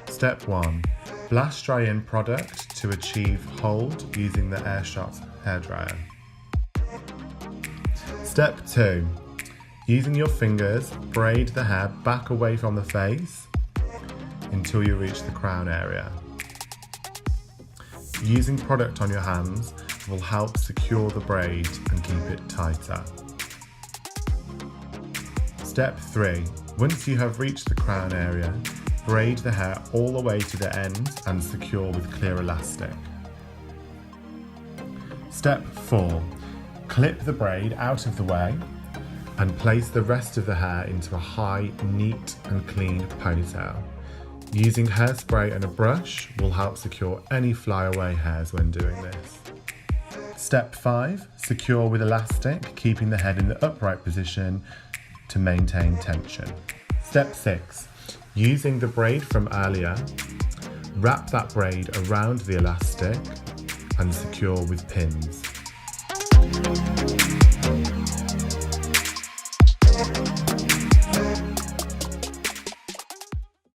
Step 1. Blast dry in product to achieve hold using the Airshot hairdryer. Step 2. Using your fingers, braid the hair back away from the face until you reach the crown area. Using product on your hands will help secure the braid and keep it tighter. Step 3. Once you have reached the crown area, braid the hair all the way to the end and secure with clear elastic. Step 4. Clip the braid out of the way and place the rest of the hair into a high, neat and clean ponytail. Using hairspray and a brush will help secure any flyaway hairs when doing this. Step 5. Secure with elastic, keeping the head in the upright position to maintain tension. Step 6. Using the braid from earlier, wrap that braid around the elastic and secure with pins.